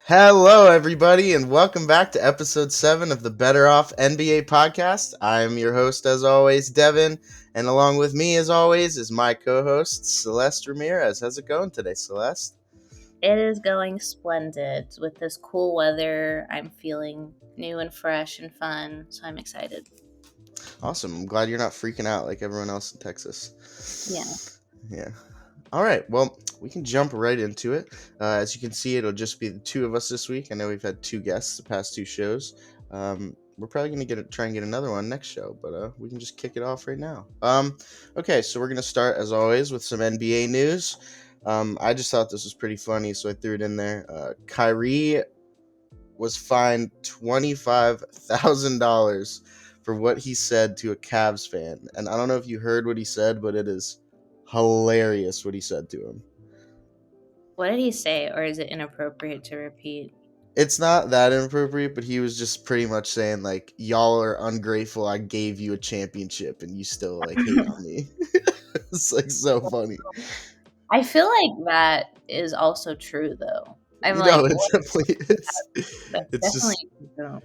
Hello, everybody, and welcome back to episode 7 of the BettorOff NBA Podcast. I'm your host, as always, Devan, and along with me, as always, is my co-host, Celeste Ramirez. How's it going today, Celeste? It is going splendid. With this cool weather, I'm feeling new and fresh and fun, so I'm excited. Awesome. I'm glad you're not freaking out like everyone else in Texas. Yeah. All right, well, we can jump right into it. As you can see, it'll just be the two of us this week. I know we've had 2 guests the past 2 shows. We're probably going to try and get another one next show, but we can just kick it off right now. Okay, so we're going to start, as always, with some NBA news. I just thought this was pretty funny, so I threw it in there. Kyrie was fined $25,000 for what he said to a Cavs fan. And I don't know if you heard what he said, but it is hilarious what he said to him. What did he say, or is it inappropriate to repeat? It's not that inappropriate, but he was just pretty much saying, like, y'all are ungrateful. I gave you a championship, and you still, like, hate on me. It's, like, so funny. I feel like that is also true, though. I'm it like, definitely is. that's It's definitely true.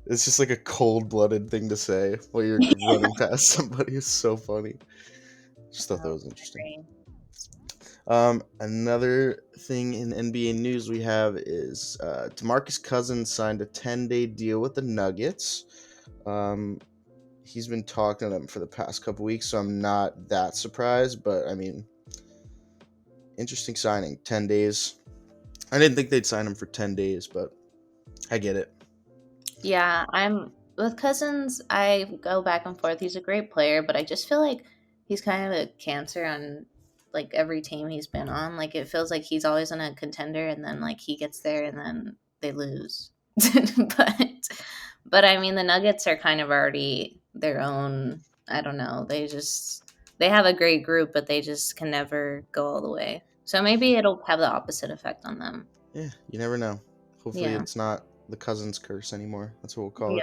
It's just like a cold-blooded thing to say while you're running past somebody. It's so funny. Just thought that was interesting. Another thing in NBA news we have is DeMarcus Cousins signed a 10-day deal with the Nuggets. He's been talking to them for the past couple weeks, so I'm not that surprised. But, I mean, interesting signing. 10 days. I didn't think they'd sign him for 10 days, but I get it. Yeah, I'm with Cousins. I go back and forth. He's a great player, but I just feel like he's kind of a cancer on like every team he's been on. Like it feels like he's always in a contender, and then like he gets there, and then they lose. but I mean, the Nuggets are kind of already their own. I don't know. They have a great group, but they just can never go all the way. So maybe it'll have the opposite effect on them. Yeah, you never know. Hopefully it's not the Cousins curse anymore. That's what we'll call it.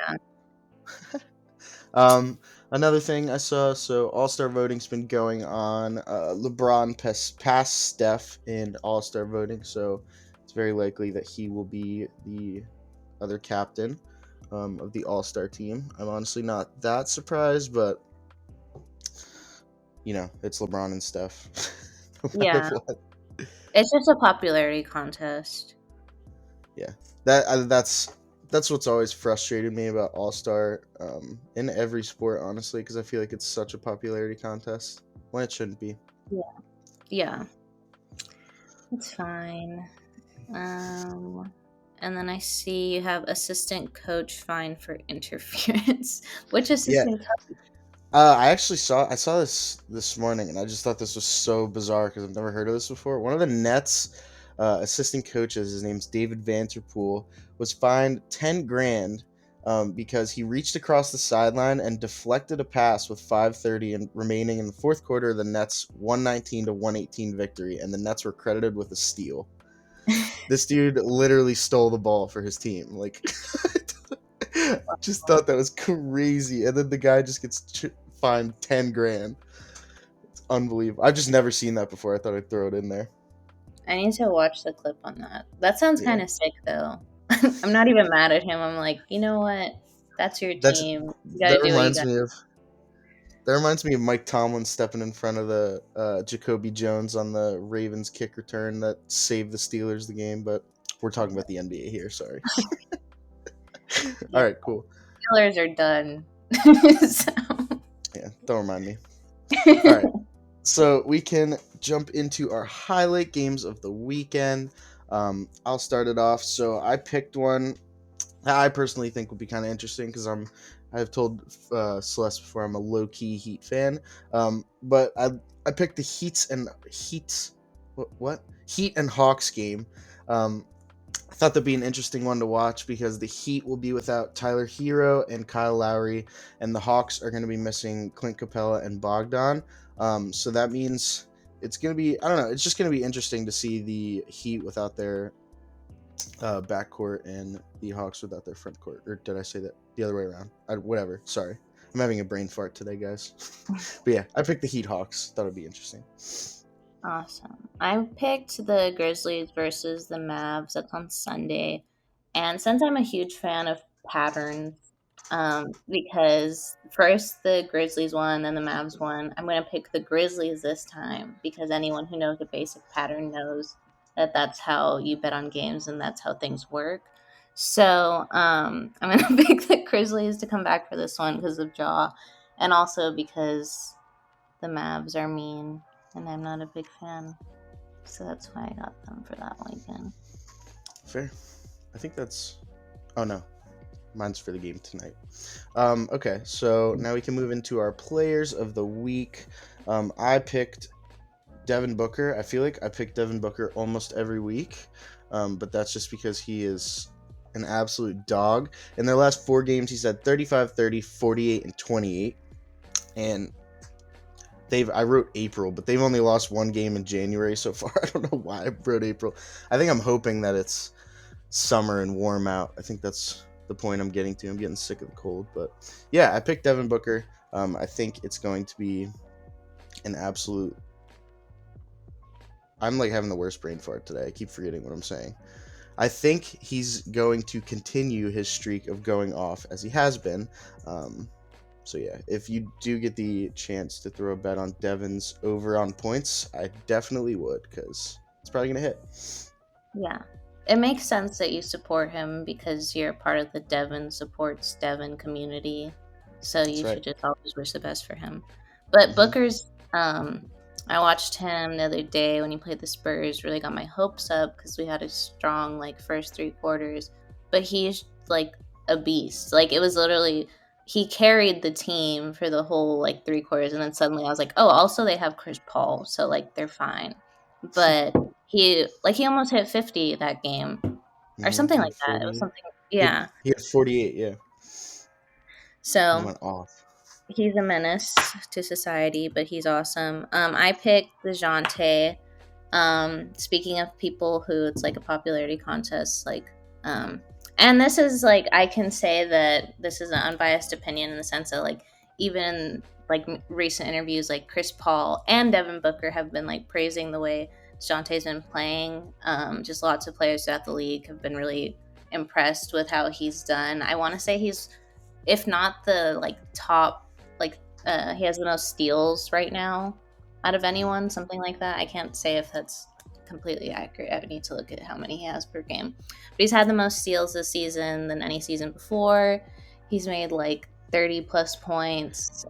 Another thing I saw, so All-Star voting's been going on. LeBron passed Steph in All-Star voting, so it's very likely that he will be the other captain of the All-Star team. I'm honestly not that surprised, but you know, it's LeBron and Steph. Yeah. It's just a popularity contest. Yeah. That's what's always frustrated me about All-Star in every sport, honestly, because I feel like it's such a popularity contest when it shouldn't be. Yeah. It's fine. And then I see you have assistant coach fined for interference. Which assistant coach? I saw this morning, and I just thought this was so bizarre because I've never heard of this before. One of the Nets assistant coaches, his name's David Vanterpool, was fined $10,000 because he reached across the sideline and deflected a pass with 5:30 and remaining in the fourth quarter of the Nets' 119-118 victory, and the Nets were credited with a steal. This dude literally stole the ball for his team. Like, just thought that was crazy. And then the guy just gets fined $10,000. It's unbelievable. I've just never seen that before. I thought I'd throw it in there. I need to watch the clip on that. That sounds kind of sick, though. I'm not even mad at him. I'm like, you know what? That's your team. You gotta do what you gotta. That reminds me of Mike Tomlin stepping in front of the Jacoby Jones on the Ravens kick return that saved the Steelers the game, but we're talking about the NBA here, sorry. All right, cool. Steelers are done. So. Yeah, don't remind me. All right, so we can jump into our highlight games of the weekend. I'll start it off. So I picked one that I personally think would be kind of interesting because I've told Celeste before I'm a low-key Heat fan, but I picked the Heat and Hawks game. I thought that'd be an interesting one to watch because the Heat will be without Tyler Hero and Kyle Lowry, and the Hawks are going to be missing Clint Capella and Bogdan. So that means it's going to be, I don't know, it's just going to be interesting to see the Heat without their backcourt and the Hawks without their front court. Or did I say that the other way around? Whatever. Sorry. I'm having a brain fart today, guys. But yeah, I picked the Heat Hawks. Thought it'd be interesting. Awesome. I picked the Grizzlies versus the Mavs. That's on Sunday. And since I'm a huge fan of patterns, because first the Grizzlies won, then the Mavs won, I'm going to pick the Grizzlies this time because anyone who knows a basic pattern knows that that's how you bet on games and that's how things work. So I'm going to pick the Grizzlies to come back for this one because of Jaw, and also because the Mavs are mean and I'm not a big fan. So that's why I got them for that weekend. Fair. I think that's. Oh no, mine's for the game tonight. Okay, so now we can move into our players of the week. I picked Devin Booker. I feel like I pick Devin Booker almost every week, but that's just because he is an absolute dog. In their last 4 games, he's had 35, 30, 48, and 28. And I wrote April, but they've only lost 1 game in January so far. I don't know why I wrote April. I think I'm hoping that it's summer and warm out. I think that's the point I'm getting to. I'm getting sick of the cold, but yeah, I picked Devin Booker. I think it's going to be an absolute. I'm like having the worst brain fart today. I keep forgetting what I'm saying. I think he's going to continue his streak of going off as he has been. So yeah, if you do get the chance to throw a bet on Devin's over on points, I definitely would, because it's probably going to hit. Yeah. It makes sense that you support him because you're part of the Devin supports Devin community. So you should just always wish the best for him. But Booker's, I watched him the other day when he played the Spurs, really got my hopes up because we had a strong, like, first 3 quarters. But he's, like, a beast. Like, it was literally, he carried the team for the whole, like, 3 quarters. And then suddenly I was like, oh, also they have Chris Paul. So, like, they're fine. But he almost hit 50 that game or something like that. It was something, yeah. He had 48, yeah. So he went off. He's a menace to society, but he's awesome. I picked DeJounte. Speaking of people who it's like a popularity contest, like, and this is like, I can say that this is an unbiased opinion in the sense that, like, even like recent interviews, like Chris Paul and Devin Booker have been like praising the way DeJounte's been playing. Just lots of players throughout the league have been really impressed with how he's done. I want to say he's, if not the like top, like he has the most steals right now out of anyone, something like that. I can't say if that's completely accurate. I need to look at how many he has per game. But he's had the most steals this season than any season before. He's made like 30 plus points.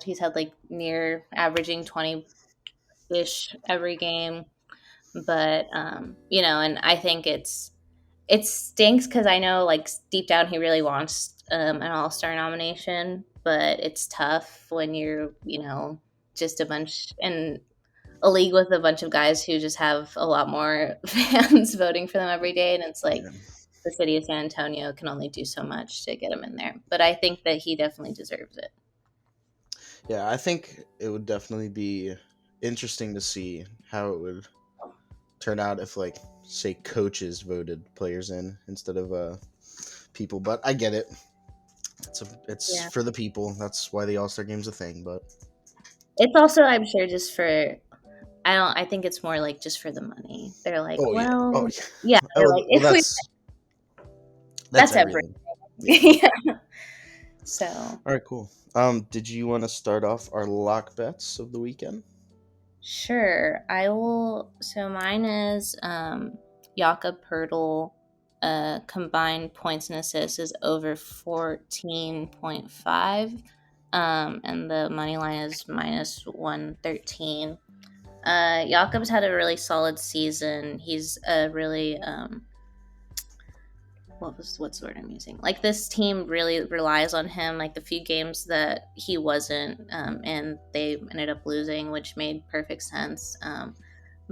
He's had like near averaging 20-ish every game. But, and I think it stinks because I know, like, deep down he really wants an all-star nomination, but it's tough when you're, just a bunch in a league with a bunch of guys who just have a lot more fans voting for them every day, and it's like the city of San Antonio can only do so much to get him in there. But I think that he definitely deserves it. Yeah, I think it would definitely be interesting to see how it would turn out if, like, say coaches voted players in instead of people. But I get it. It's for the people. That's why the All-Star Game's a thing. But it's also, I'm sure, just for. I think it's more like just for the money. They're like, yeah. They're like, that's everything. Yeah. So. All right, cool. Did you want to start off our lock bets of the weekend? Sure, I will. So mine is Jakob Poeltl. Combined points and assists is over 14.5. And the money line is minus 113. Jakob's had a really solid season. He's a really what's the word I'm using? Like, this team really relies on him. Like, the few games that he wasn't, and they ended up losing, which made perfect sense.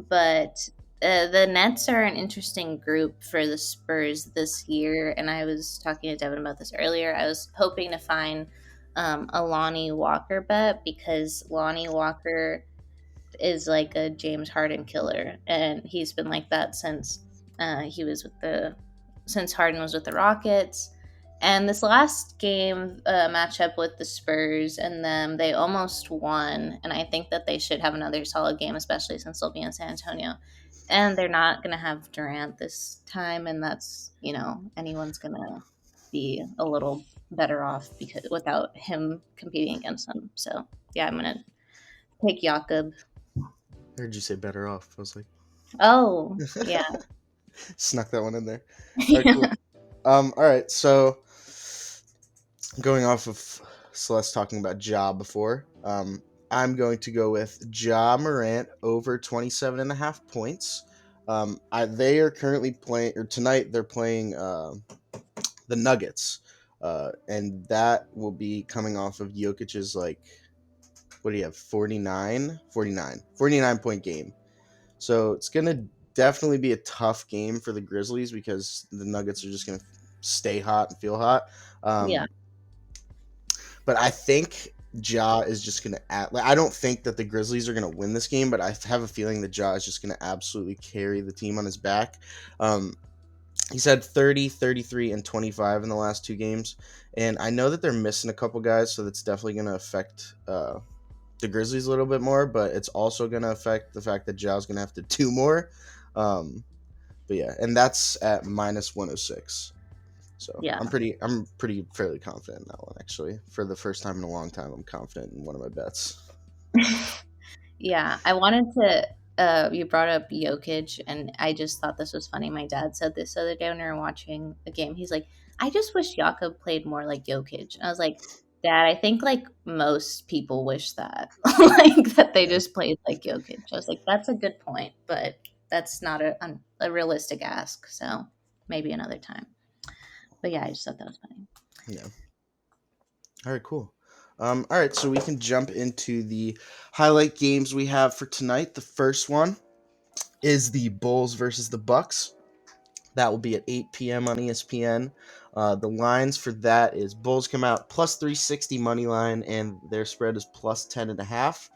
But the Nets are an interesting group for the Spurs this year, and I was talking to Devan about this earlier. I was hoping to find a Lonnie Walker bet because Lonnie Walker is like a James Harden killer, and he's been like that since Harden was with the Rockets. And this last game matchup with the Spurs and them, they almost won. And I think that they should have another solid game, especially since they'll be in San Antonio. And they're not going to have Durant this time. And that's, anyone's going to be a little better off because without him competing against them. So, yeah, I'm going to take Jakob. I heard you say better off. I was like, Oh, yeah. snuck that one in there. All right, cool. All right, so going off of Celeste talking about Ja before, I'm going to go with Ja Morant over 27.5 points. They are currently playing, or tonight they're playing the Nuggets, and that will be coming off of Jokic's, what do you have, 49 point game. So it's going to definitely be a tough game for the Grizzlies because the Nuggets are just going to stay hot and feel hot. Yeah. But I think Ja is just going to I don't think that the Grizzlies are going to win this game, but I have a feeling that Ja is just going to absolutely carry the team on his back. He's had 30, 33, and 25 in the last two games. And I know that they're missing a couple guys, so that's definitely going to affect the Grizzlies a little bit more, but it's also going to affect the fact that Ja's going to have to do more. But yeah, and that's at minus 106. So Yeah. I'm pretty fairly confident in that one, actually. For the first time in a long time, I'm confident in one of my bets. Yeah, I wanted to. You brought up Jokic, and I just thought this was funny. My dad said this the other day when we were watching the game. He's like, "I just wish Jakob played more like Jokic." I was like, "Dad, I think like most people wish that, like that they just played like Jokic." I was like, "That's a good point, but that's not a realistic ask. So maybe another time." But yeah, I just thought that was funny. Yeah. All right, cool. All right, so we can jump into the highlight games we have for tonight. The first one is the Bulls versus the Bucks. That will be at 8 p.m. on ESPN. The lines for that is Bulls come out plus 360 money line, and their spread is plus 10.5.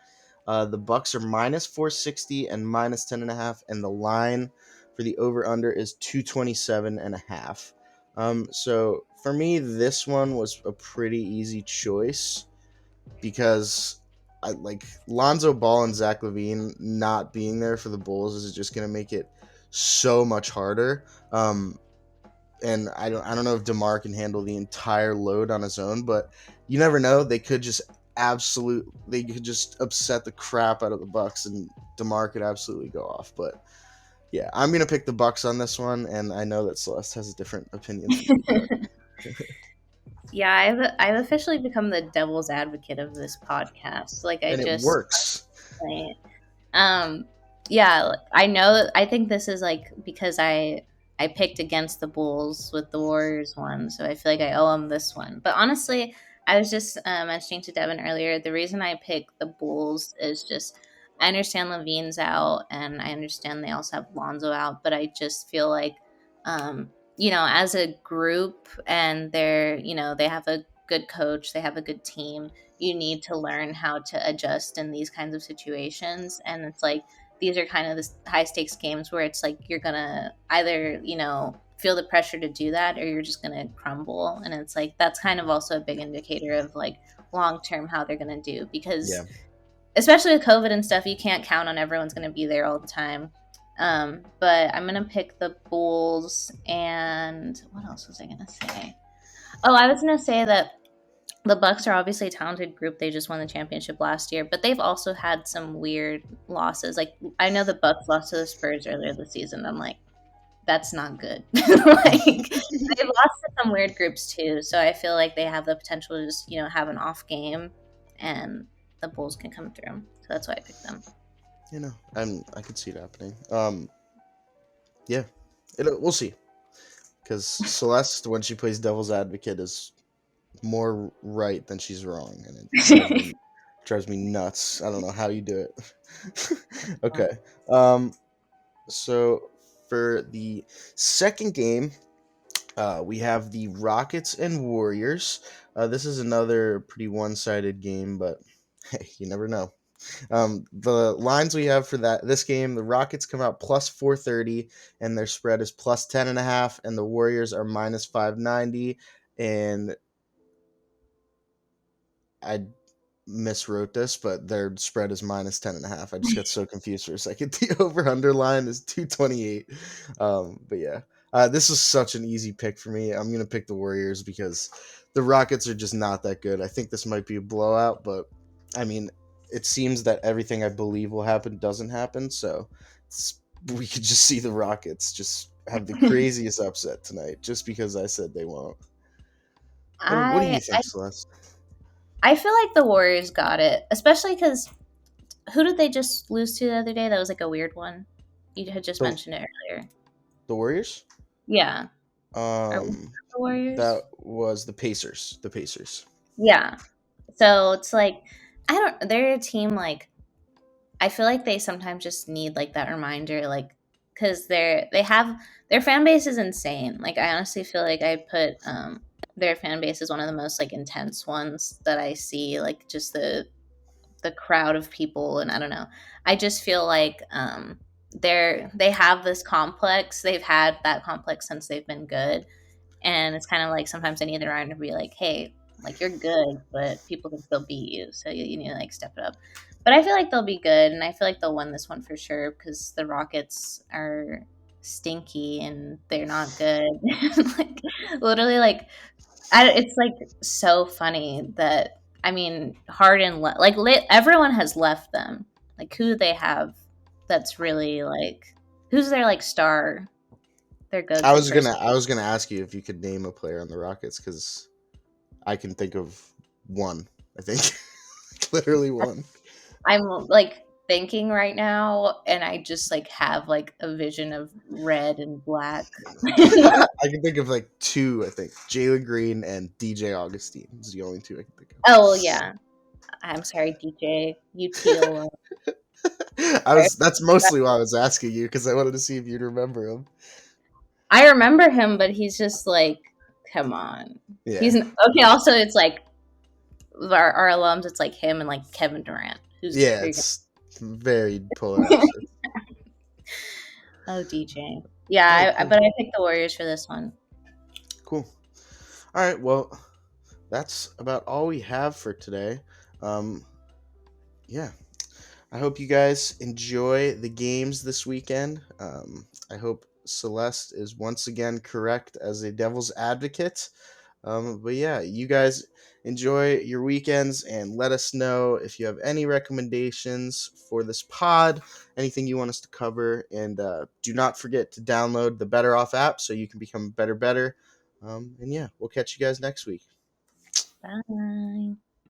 The Bucks are minus 460 and minus 10.5, and the line for the over/under is 227.5. So for me, this one was a pretty easy choice because I like Lonzo Ball and Zach LaVine not being there for the Bulls is just going to make it so much harder. And I don't know if DeMar can handle the entire load on his own, but you never know. They could just upset the crap out of the Bucks, and DeMar could absolutely go off. But yeah, I'm gonna pick the Bucks on this one, and I know that Celeste has a different opinion. Yeah, I've officially become the devil's advocate of this podcast. Like it works. Yeah, I know. I think this is like because I picked against the Bulls with the Warriors one, so I feel like I owe them this one. But honestly, I was just mentioning to Devan earlier, the reason I picked the Bulls is just I understand Levine's out, and I understand they also have Lonzo out, but I just feel like, as a group, and they have a good coach, they have a good team. You need to learn how to adjust in these kinds of situations, and it's like these are kind of the high stakes games where it's like you're gonna either feel the pressure to do that or you're just gonna crumble, and it's like that's kind of also a big indicator of like long term how they're gonna do, because especially with COVID and stuff, you can't count on everyone's gonna be there all the time. But I'm gonna pick the Bulls. And what else was I gonna say? Oh, I was gonna say that the Bucks are obviously a talented group. They just won the championship last year, but they've also had some weird losses. Like I know the Bucks lost to the Spurs earlier this season. I'm like, that's not good. Like they've lost to some weird groups too. So I feel like they have the potential to just have an off game, and the Bulls can come through. So that's why I picked them. I could see it happening. Yeah, we'll see. Because Celeste, when she plays devil's advocate, is more right than she's wrong, and it drives me nuts. I don't know how you do it. Okay. So for the second game, we have the Rockets and Warriors. This is another pretty one-sided game, but hey, you never know. The lines we have for this game, the Rockets come out plus 430, and their spread is plus 10.5, and the Warriors are minus 590, and I miswrote this, but their spread is -10.5. I just got so confused for a second. The over/under line is 228. But yeah, this is such an easy pick for me. I'm gonna pick the Warriors because the Rockets are just not that good. I think this might be a blowout, but I mean, it seems that everything I believe will happen doesn't happen. So we could just see the Rockets just have the craziest upset tonight, just because I said they won't. What do you I think, Celeste? I feel like the Warriors got it, especially because who did they just lose to the other day? That was like a weird one. You had just The mentioned it earlier. the Warriors? Yeah. Or was it Um, the Warriors? that was the Pacers. The Pacers. Yeah. So it's like I don't. They're a team like I feel like they sometimes just need like that reminder, like because they have their fan base is insane. Like I honestly feel like I put their fan base is one of the most like intense ones that I see. Like just the crowd of people, and I don't know. I just feel like they have this complex. They've had that complex since they've been good, and it's kind of like sometimes I need the reminder to be like, hey, like you're good, but people can still beat you, so you need to like step it up. But I feel like they'll be good, and I feel like they'll win this one for sure because the Rockets are stinky and they're not good. Like literally, like it's like so funny that I mean Harden everyone has left them. Like who do they have that's really like who's their like star, their go I to was gonna person? I was gonna ask you if you could name a player on the Rockets because I can think of one. I think literally one. I'm like thinking right now, and I just like have like a vision of red and black. I can think of like two. I think Jalen Green and DJ Augustine is the only two I can think Oh yeah, I'm sorry, DJ. You teal. of. That's mostly why I was asking you because I wanted to see if you'd remember him. I remember him, but he's just like, come on. Yeah, Okay. Also, it's like our alums. It's like him and like Kevin Durant. yeah, Who you it's very polar gonna? opposite. Oh, DJ. All right, Yeah, cool, but I picked the Warriors for this one. cool. All right, well, that's about all we have for today. Um, yeah, I hope you guys enjoy the games this weekend. I hope Celeste is once again correct as a devil's advocate. But yeah, you guys enjoy your weekends and let us know if you have any recommendations for this pod, anything you want us to cover. And do not forget to download the Better Off app so you can become better. And yeah, we'll catch you guys next week. Bye.